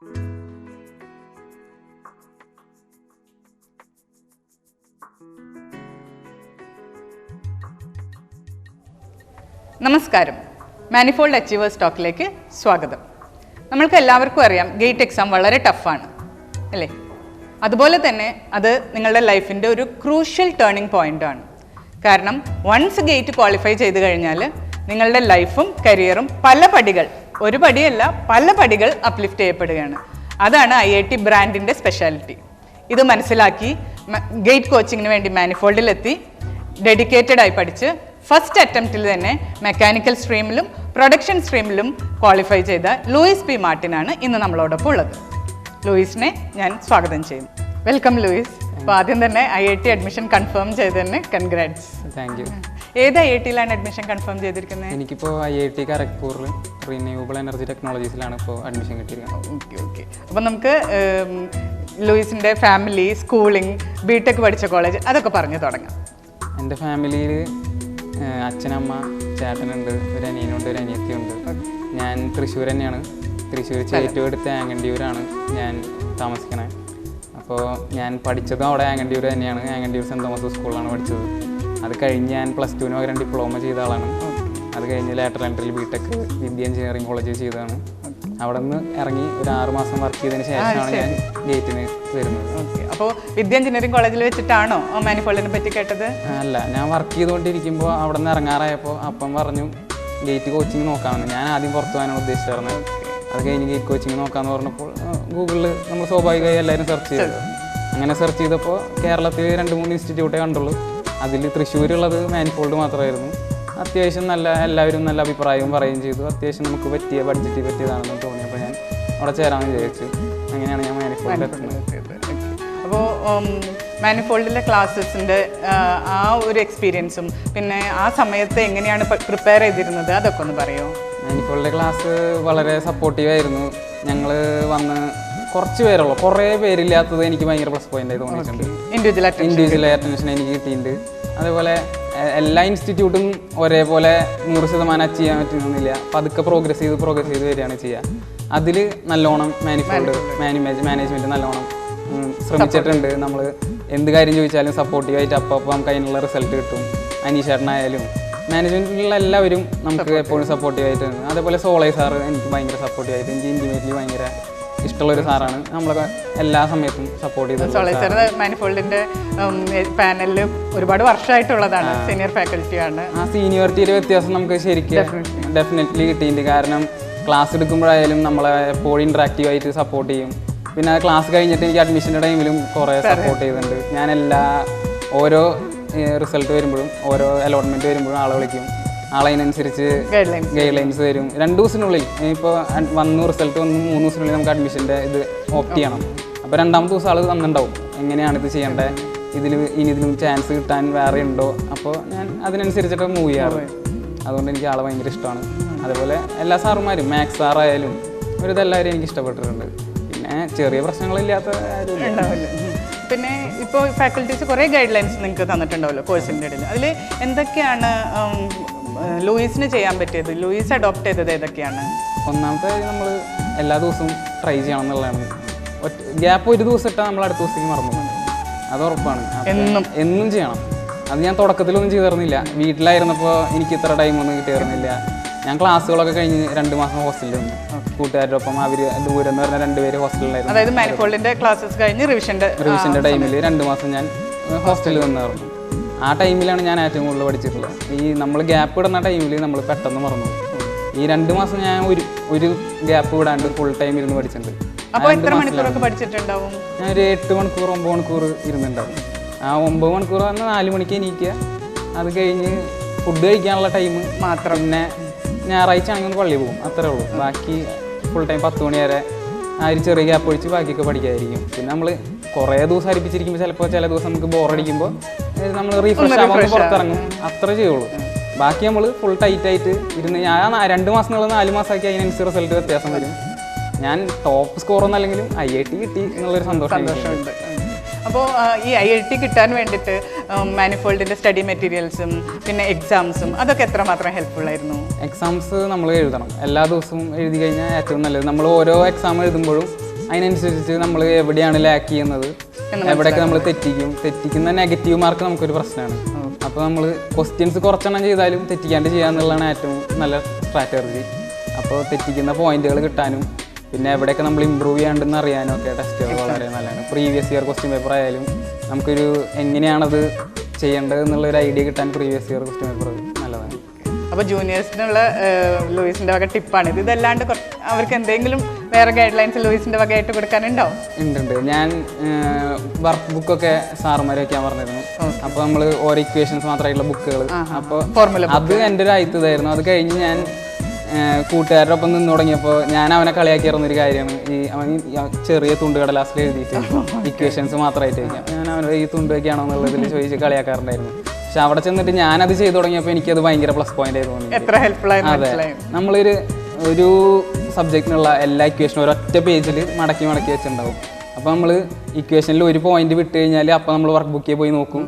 നമസ്കാരം, manifold achievers ടോക്കിലേക്ക് സ്വാഗതം. നമ്മൾക്ക് എല്ലാവർക്കും അറിയാം ഗേറ്റ് എക്സാം വളരെ ടഫാണ് അല്ലേ? അതുപോലെ തന്നെ അത് നിങ്ങളുടെ ലൈഫിൻ്റെ ഒരു ക്രൂഷ്യൽ ടേണിംഗ് പോയിൻ്റാണ്. കാരണം വൺസ് ഗേറ്റ് ക്വാളിഫൈ ചെയ്ത് കഴിഞ്ഞാൽ നിങ്ങളുടെ ലൈഫും കരിയറും പല പടികൾ, ഒരു പടിയല്ല പല പടികൾ അപ്ലിഫ്റ്റ് ചെയ്യപ്പെടുകയാണ്. അതാണ് IIT ബ്രാൻഡിൻ്റെ സ്പെഷ്യാലിറ്റി. ഇത് മനസ്സിലാക്കി ഗേറ്റ് കോച്ചിങ്ങിന് വേണ്ടി മാനിഫോൾഡിലെത്തി ഡെഡിക്കേറ്റഡ് ആയി പഠിച്ച് ഫസ്റ്റ് അറ്റംപ്റ്റിൽ തന്നെ മെക്കാനിക്കൽ സ്ട്രീമിലും പ്രൊഡക്ഷൻ സ്ട്രീമിലും ക്വാളിഫൈ ചെയ്ത ലൂയിസ് പി മാർട്ടിനാണ് ഇന്ന് നമ്മളോടൊപ്പം ഉള്ളത്. ലൂയിസിനെ ഞാൻ സ്വാഗതം ചെയ്യുന്നു. Welcome Louis. അപ്പോൾ ആദ്യം തന്നെ IIT അഡ്മിഷൻ കൺഫേം ചെയ്തതന്നെ കൺഗ്രാറ്റ്സ്. Thank you. ഏത് IIT-ലാണ് അഡ്മിഷൻ കൺഫേം ചെയ്തിരിക്കുന്നത്? എനിക്കിപ്പോൾ IIT ഖരഗ്പൂരിൽ റിന്യൂവബിൾ എനർജി ടെക്നോളജീസിലാണ് ഇപ്പോൾ അഡ്മിഷൻ കിട്ടിയിരിക്കുന്നത്. ഓക്കെ. അപ്പോൾ നമുക്ക് ലൂയിസിൻ്റെ ഫാമിലി, സ്കൂളിംഗ്, ബിടെക് പഠിച്ച കോളേജ് അതൊക്കെ പറഞ്ഞു തുടങ്ങാം. എൻ്റെ ഫാമിലിയിൽ അച്ഛനമ്മ ചേട്ടനുണ്ട്, ഒരു അനിയനുണ്ട്, ഒരു അനിയത്തിയുണ്ട്. ഞാൻ തൃശ്ശൂർ തന്നെയാണ്. തൃശ്ശൂർ ചേറ്റൂർ അടുത്ത് ആങ്ങണ്ടിയൂരാണ് ഞാൻ താമസിക്കണത്. അപ്പോൾ ഞാൻ പഠിച്ചതും അവിടെ ആങ്ങണ്ടിയൂർ തന്നെയാണ്. ആങ്ങണ്ടിയൂർ സെൻറ് തോമസ് സ്കൂളിലാണ് പഠിച്ചത്. അത് കഴിഞ്ഞ് ഞാൻ +2 പകരം ഡിപ്ലോമ ചെയ്ത ആളാണ്. അത് കഴിഞ്ഞ് ലാറ്ററൽ എൻട്രിയിൽ ബിടെക് വിദ്യ എഞ്ചിനീയറിംഗ് കോളേജിൽ ചെയ്തതാണ്. അവിടെ നിന്ന് ഇറങ്ങി ഒരു 6 മാസം വർക്ക് ചെയ്തതിന് ശേഷമാണ് ഞാൻ ഗേറ്റിന് വരുന്നത്. അപ്പോൾ വിദ്യ എഞ്ചിനീയറിംഗ് കോളേജിൽ വെച്ചിട്ടാണോ മാനിഫോൾഡിനെ പറ്റി കേട്ടത്? അല്ല, ഞാൻ വർക്ക് ചെയ്തുകൊണ്ടിരിക്കുമ്പോൾ അവിടെ നിന്ന് ഇറങ്ങാറായപ്പോൾ അപ്പം പറഞ്ഞു ഗേറ്റ് കോച്ചിങ് നോക്കാമെന്ന്. ഞാൻ ആദ്യം പുറത്തു പോകാനാണ് ഉദ്ദേശിച്ചിരുന്നത്. അത് കഴിഞ്ഞ് ഗേറ്റ് കോച്ചിങ് നോക്കാമെന്ന് പറഞ്ഞപ്പോൾ ഗൂഗിളിൽ നമ്മൾ സ്വാഭാവികമായി എല്ലാവരും സെർച്ച് ചെയ്തു. അങ്ങനെ സെർച്ച് ചെയ്തപ്പോൾ കേരളത്തിൽ 2-3 ഇൻസ്റ്റിറ്റ്യൂട്ടേ കണ്ടുള്ളൂ. അതിൽ തൃശ്ശൂരുള്ളത് മാനിഫോൾഡ് മാത്രമായിരുന്നു. അത്യാവശ്യം എല്ലാവരും നല്ല അഭിപ്രായവും പറയുകയും ചെയ്തു. അത്യാവശ്യം നമുക്ക് പറ്റിയ ബഡ്ജറ്റ് പറ്റിയതാണെന്ന് തോന്നിയപ്പോൾ ഞാൻ അവിടെ ചേരാമെന്ന് വിചാരിച്ചു. അങ്ങനെയാണ് ഞാൻ മാനിഫോൾഡിൽ എത്തുന്നത്. അപ്പോൾ മാനിഫോൾഡിലെ ക്ലാസ്സസിൻ്റെ ആ ഒരു എക്സ്പീരിയൻസും പിന്നെ ആ സമയത്ത് എങ്ങനെയാണ് പ്രിപ്പയർ ചെയ്തിരുന്നത് അതൊക്കെ ഒന്ന് പറയുമോ? മാനിഫോൾഡിലെ ക്ലാസ് വളരെ സപ്പോർട്ടീവായിരുന്നു. ഞങ്ങൾ വന്ന് കുറച്ച് പേരുള്ളൂ, കുറേ പേരില്ലാത്തത് എനിക്ക് ഭയങ്കര പ്ലസ് പോയിൻ്റായി തോന്നിയിട്ടുണ്ട്. ഇൻഡിവിജ്വൽ അറ്റൻഷൻ എനിക്ക് കിട്ടിയിട്ടുണ്ട്. അതേപോലെ എല്ലാ ഇൻസ്റ്റിറ്റ്യൂട്ടും ഒരേപോലെ 100% അച്ചീവ് ചെയ്യാൻ പറ്റുന്നില്ല. പതുക്കെ പ്രോഗ്രസ് ചെയ്ത് വരികയാണ് ചെയ്യുക. അതിൽ നല്ലോണം മാനിഫോൾഡ് മാനേജ്മെൻറ്റ് നല്ലോണം ശ്രമിച്ചിട്ടുണ്ട്. നമ്മൾ എന്ത് കാര്യം ചോദിച്ചാലും സപ്പോർട്ടീവായിട്ട് അപ്പം നമുക്ക് അതിനുള്ള റിസൾട്ട് കിട്ടും. അനീഷേട്ടനായാലും മാനേജ്മെൻറ്റിലുള്ള എല്ലാവരും നമുക്ക് എപ്പോഴും സപ്പോർട്ടീവായിട്ടുണ്ട്. അതേപോലെ സോളൈ സാറ് എനിക്ക് ഭയങ്കര സപ്പോർട്ടീവായിട്ട്, എനിക്ക് ഇൻറ്റിമേറ്റ്ലി ഭയങ്കര ഇഷ്ടമുള്ളൊരു സാറാണ്. നമ്മളൊക്കെ എല്ലാ സമയത്തും സപ്പോർട്ട് ചെയ്തത്. സോളൈ സാർ മാനിഫോൾഡിൻ്റെ പാനലിൽ ഒരുപാട് വർഷമായിട്ടുള്ളതാണ്, സീനിയർ ഫാക്കൽറ്റിയാണ്. ആ സീനിയോറിറ്റിയുടെ വ്യത്യാസം നമുക്ക് ശരിക്കും ഡെഫിനറ്റ്ലി കിട്ടിയിട്ടുണ്ട്. കാരണം ക്ലാസ് എടുക്കുമ്പോഴായാലും നമ്മളെ എപ്പോഴും ഇൻട്രാക്റ്റീവായിട്ട് സപ്പോർട്ട് ചെയ്യും. പിന്നെ ക്ലാസ് കഴിഞ്ഞിട്ട് എനിക്ക് അഡ്മിഷൻ്റെ ടൈമിലും കുറേ സപ്പോർട്ട് ചെയ്തിട്ടുണ്ട്. ഞാൻ ഓരോ റിസൾട്ട് വരുമ്പോഴും ഓരോ അലോട്ട്മെൻറ്റ് വരുമ്പോഴും ആളെ വിളിക്കും. ആളതിനനുസരിച്ച് ഗൈഡ് ലൈൻസ് തരും. 2 ദിവസത്തിനുള്ളിൽ ഇപ്പോൾ റിസൾട്ട് വന്ന് 3 ദിവസത്തിനുള്ളിൽ നമുക്ക് അഡ്മിഷൻ്റെ ഇത് ഓപ്റ്റ് ചെയ്യണം. അപ്പോൾ 2ാമത്തെ ദിവസം ആൾ വന്നിട്ടുണ്ടാവും, എങ്ങനെയാണ് ഇത് ചെയ്യേണ്ടത്, ഇതിനും ചാൻസ് കിട്ടാൻ വേറെ ഉണ്ടോ. അപ്പോൾ ഞാൻ അതിനനുസരിച്ചിട്ട് മൂവ് ചെയ്യാറ്. അതുകൊണ്ട് എനിക്ക് ആളെ ഭയങ്കര ഇഷ്ടമാണ്. അതേപോലെ എല്ലാ സാറുമാരും, മാത്സ് സാറായാലും ഇതെല്ലാവരും എനിക്ക് ഇഷ്ടപ്പെട്ടിട്ടുണ്ട്. പിന്നെ ചെറിയ പ്രശ്നങ്ങളില്ലാത്ത ആരും ഉണ്ടാവില്ല. പിന്നെ ഇപ്പോൾ ഫാക്കൽറ്റീസ് കുറേ ഗൈഡ് ലൈൻസ് നിങ്ങൾക്ക് തന്നിട്ടുണ്ടാവുമല്ലോ കോഴ്സിൻ്റെ ഇടയിൽ. അതിൽ എന്തൊക്കെയാണ് ലൂയിസിന് ചെയ്യാൻ പറ്റിയത്? ലൂയിസ് അഡോപ്റ്റ് ചെയ്തത് ഏതൊക്കെയാണ്? ഒന്നാമത്തെ നമ്മൾ എല്ലാ ദിവസവും ട്രൈ ചെയ്യണം എന്നുള്ളതാണ്. ഗ്യാപ്പ് ഒരു ദിവസം ഇട്ടാൽ നമ്മൾ അടുത്ത ദിവസത്തേക്ക് മറന്നു പോകും. അത് ഉറപ്പാണ്. എന്നും ചെയ്യണം. അത് ഞാൻ തുടക്കത്തിലൊന്നും ചെയ്തിരുന്നില്ല. വീട്ടിലായിരുന്നപ്പോൾ എനിക്ക് ഇത്ര ടൈമൊന്നും കിട്ടിയിരുന്നില്ല. ഞാൻ ക്ലാസ്സുകളൊക്കെ കഴിഞ്ഞ് 2 മാസം ഹോസ്റ്റലിൽ വന്നു കൂട്ടുകാരുടെ ഒപ്പം. അവർ ദൂരം എന്ന് പറഞ്ഞാൽ 2 പേര് ഹോസ്റ്റലിലായിരുന്നു. അതായത് മാനിഫോൾഡിൻ്റെ ക്ലാസ്സസ് കഴിഞ്ഞ് റിവിഷൻ്റെ ടൈമിൽ 2 മാസം ഞാൻ ഹോസ്റ്റലിൽ വന്നായിരുന്നു. ആ ടൈമിലാണ് ഞാൻ ഏറ്റവും കൂടുതൽ പഠിച്ചിട്ടുള്ളത്. ഈ നമ്മൾ ഗ്യാപ്പ് ഇടുന്ന ടൈമിൽ നമ്മൾ പെട്ടെന്ന് മറന്നു. ഈ 2 മാസം ഞാൻ ഒരു ഗ്യാപ്പ് വിടാണ്ട് ഫുൾ ടൈം ഇരുന്ന് പഠിച്ചിട്ടുണ്ട്. അപ്പോൾ എത്ര മണിക്കൂറൊക്കെ പഠിച്ചിട്ടുണ്ടാവും? ഞാൻ ഒരു 8 മണിക്കൂർ 9 മണിക്കൂർ ഇരുന്നുണ്ടാവും. ആ 9 മണിക്കൂർ പറഞ്ഞാൽ 4 മണിക്ക് എണീക്കുക. അത് കഴിഞ്ഞ് ഫുഡ് കഴിക്കാനുള്ള ടൈം മാത്രം. പിന്നെ ഞായറാഴ്ച ആണെങ്കിൽ ഒന്ന് പള്ളിയിൽ പോകും, അത്രേ ഉള്ളൂ. ബാക്കി ഫുൾ ടൈം 10 മണി വരെ ആ ഒരു ചെറിയ ഗ്യാപ്പ് ഒഴിച്ച് ബാക്കിയൊക്കെ പഠിക്കാതിരിക്കും. പിന്നെ നമ്മൾ കുറേ ദിവസം അടുപ്പിച്ചിരിക്കുമ്പോൾ ചില ദിവസം നമുക്ക് ബോറടിക്കുമ്പോൾ നമ്മൾ റീഫ്രഷ് ആകുമ്പോൾ പുറത്തിറങ്ങും, അത്ര ചെയ്യുള്ളൂ. ബാക്കി നമ്മൾ ഫുൾ ടൈറ്റായിട്ട് ഇരുന്ന് ഞാൻ 2 മാസം എന്നുള്ളത് 4 മാസമാക്കി അതിനനുസരിച്ച് റിസൾട്ട് വ്യത്യാസം വരും. ഞാൻ ടോപ്പ് സ്കോറൊന്നും അല്ലെങ്കിലും IIT കിട്ടി എന്നുള്ളൊരു സന്തോഷമുണ്ട്. അപ്പോൾ ഈ IIT കിട്ടാൻ വേണ്ടിയിട്ട് മാനിഫോൾഡിൻ്റെ സ്റ്റഡി മെറ്റീരിയൽസും പിന്നെ എക്സാംസും അതൊക്കെ എത്രമാത്രം ഹെൽപ്ഫുൾ ആയിരുന്നു? എക്സാംസ് നമ്മൾ എഴുതണം. എല്ലാ ദിവസവും എഴുതി കഴിഞ്ഞാൽ ഏറ്റവും നല്ലത്. നമ്മൾ ഓരോ എക്സാം എഴുതുമ്പോഴും അതിനനുസരിച്ച് നമ്മൾ എവിടെയാണ് ലാക്ക് ചെയ്യുന്നത്, എവിടെയൊക്കെ നമ്മൾ തെറ്റിക്കുന്ന നെഗറ്റീവ് മാർക്ക് നമുക്കൊരു പ്രശ്നമാണ്. അപ്പോൾ നമ്മൾ ക്വസ്റ്റ്യൻസ് കുറച്ചെണ്ണം ചെയ്താലും തെറ്റിക്കാണ്ട് ചെയ്യാന്നുള്ളതാണ് ഏറ്റവും നല്ല സ്ട്രാറ്റജി. അപ്പോൾ തെറ്റിക്കുന്ന പോയിന്റുകൾ കിട്ടാനും പിന്നെ എവിടെയൊക്കെ നമ്മൾ ഇമ്പ്രൂവ് ചെയ്യാണ്ടെന്ന് അറിയാനും ഒക്കെ ടെസ്റ്റുകൾ വളരെ നല്ലതാണ്. പ്രീവിയസ് ഇയർ ക്വസ്റ്റ്യൻ പേപ്പർ ആയാലും നമുക്കൊരു എങ്ങനെയാണത് ചെയ്യേണ്ടത് എന്നുള്ളൊരു ഐഡിയ കിട്ടാൻ പ്രീവിയസ് ഇയർ ക്വസ്റ്റ്യൻ പേപ്പർ നല്ലതാണ്. അപ്പോൾ ജൂനിയേഴ്സിനുള്ള ലൂയിസിൻ്റെ വക ടിപ്പാണിത്. ഇതല്ലാണ്ട് അവർക്ക് എന്തെങ്കിലും വേറെ ഗൈഡ് ലൈൻസ് ലൂയിസിൻ്റെ വകയായിട്ട് കൊടുക്കാനുണ്ടാവും? ഉണ്ട്. ഞാൻ വർക്ക് ബുക്കൊക്കെ സാറുമാർ വയ്ക്കാൻ പറഞ്ഞിരുന്നു. അപ്പോൾ നമ്മൾ ഓരോ ഇക്വേഷൻസ് മാത്രമായിട്ടുള്ള ബുക്കുകൾ, അപ്പോൾ അത് എൻ്റെ ഒരു ആയിത്തതായിരുന്നു. അത് കഴിഞ്ഞ് ഞാൻ കൂട്ടുകാരുടെ ഒപ്പം നിന്ന് തുടങ്ങിയപ്പോൾ ഞാൻ അവനെ കളിയാക്കിയിരുന്നൊരു കാര്യമാണ് അവൻ ചെറിയ തുണ്ടുകടലാസിൽ എഴുതിയിട്ട് ഇക്വേഷൻസ് മാത്രമായിട്ട് വയ്ക്കാം. ഞാൻ അവനോട് ഈ തുണ്ട് വയ്ക്കുകയാണോ എന്നുള്ളതിൽ ചോദിച്ച് കളിയാക്കാറുണ്ടായിരുന്നു. പക്ഷെ അവിടെ ചെന്നിട്ട് ഞാനത് ചെയ്തു തുടങ്ങിയപ്പോൾ എനിക്കത് ഭയങ്കര പ്ലസ് പോയിന്റ് ആയി തോന്നി. അതെ, നമ്മളൊരു സബ്ജക്റ്റിനുള്ള എല്ലാ ഇക്വേഷനും ഒരൊറ്റ പേജിൽ മടക്കി വെച്ചിട്ടുണ്ടാവും. അപ്പോൾ നമ്മൾ ഇക്വേഷനിൽ ഒരു പോയിന്റ് വിട്ട് കഴിഞ്ഞാൽ അപ്പോൾ നമ്മൾ വർക്ക് ബുക്കിൽ പോയി നോക്കും.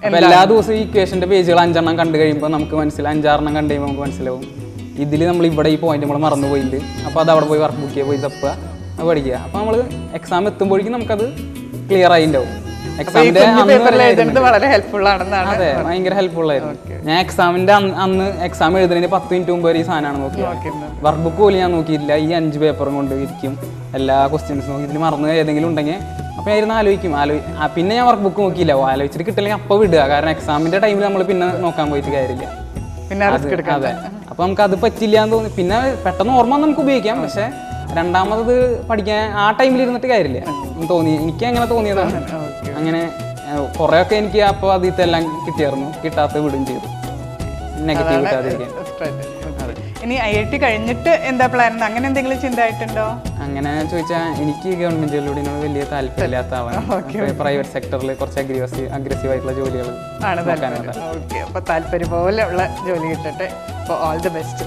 അപ്പോൾ എല്ലാ ദിവസവും ഈ ഇക്വേഷൻ്റെ പേജുകൾ 5 എണ്ണം കണ്ടു കഴിയുമ്പോൾ നമുക്ക് മനസ്സിലാവും, 5-6 എണ്ണം കണ്ടു കഴിയുമ്പോൾ നമുക്ക് മനസ്സിലാവും ഇതിൽ നമ്മൾ ഇവിടെ ഈ പോയിന്റ് നമ്മൾ മറന്നു പോയിട്ടുണ്ട്. അപ്പോൾ അത് അവിടെ പോയി വർക്ക് ബുക്കിൽ പോയി തപ്പുക, പഠിക്കുക. അപ്പോൾ നമ്മൾ എക്സാം എത്തുമ്പോഴേക്കും നമുക്കത് ക്ലിയർ ആയിട്ടുണ്ടാവും. എക്സാമിന്റെ വളരെ ഹെൽപ്ഫുൾ ആണെന്നാണ്. അതെ, ഭയങ്കര ഹെൽപ്ഫുൾ ആയിരുന്നു. ഞാൻ എക്സാമിന്റെ അന്ന് എക്സാം എഴുതുന്നതിന് 10 മിനിറ്റ് മുമ്പ് ഈ സാധനമാണ് നോക്കിയത്. വർക്ക് ബുക്ക് പോലും ഞാൻ നോക്കിയില്ല. ഈ 5 പേപ്പറും കൊണ്ട് ഇരിക്കും എല്ലാ ക്വസ്റ്റ്യൻസ് നോക്കി. ഇതിൽ മറന്നു ഏതെങ്കിലും ഉണ്ടെങ്കിൽ അപ്പോൾ ഞാൻ ആലോചിക്കും. പിന്നെ ഞാൻ വർക്ക് ബുക്ക് നോക്കിയില്ല. ആലോചിച്ചിട്ട് കിട്ടില്ലെങ്കിൽ അപ്പോൾ വിടുക. കാരണം എക്സാമിന്റെ ടൈമിൽ നമ്മൾ പിന്നെ നോക്കാൻ പോയിട്ട് കാര്യമില്ല. അതെ, അപ്പോൾ നമുക്ക് അത് പറ്റില്ല എന്ന് തോന്നി. പിന്നെ പെട്ടെന്ന് ഓർമ്മ നമുക്ക് ഉപയോഗിക്കാം. പക്ഷെ രണ്ടാമത് പഠിക്കാൻ ആ ടൈമിൽ ഇരുന്നിട്ട് കാര്യമില്ല തോന്നി. എനിക്ക് അങ്ങനെ തോന്നിയതാണ്. അങ്ങനെ കുറേയൊക്കെ എനിക്ക് അപ്പോൾ അതിലെല്ലാം കിട്ടിയായിരുന്നു. കിട്ടാത്ത വിടുകയും ചെയ്തു. നെഗറ്റീവ് കിട്ടാതിരിക്കാൻ. ഇനി IIT കഴിഞ്ഞിട്ട് എന്താ പ്ലാൻ? അങ്ങനെ എന്തെങ്കിലും ചിന്തയായിട്ടുണ്ടോ? അങ്ങനെ ചോദിച്ചാൽ എനിക്ക് ഗവൺമെന്റ് ജോലിയോട് വലിയ താല്പര്യമില്ലാത്ത ആളാണ്. പ്രൈവറ്റ് സെക്ടറിൽ കുറച്ച് അഗ്രസീവ് ആയിട്ടുള്ള ജോലികൾ ആണ്. അപ്പോൾ താല്പര്യം പോലെയുള്ള ജോലി കിട്ടട്ടെ. അപ്പോൾ ഓൾ ദി ബെസ്റ്റ്.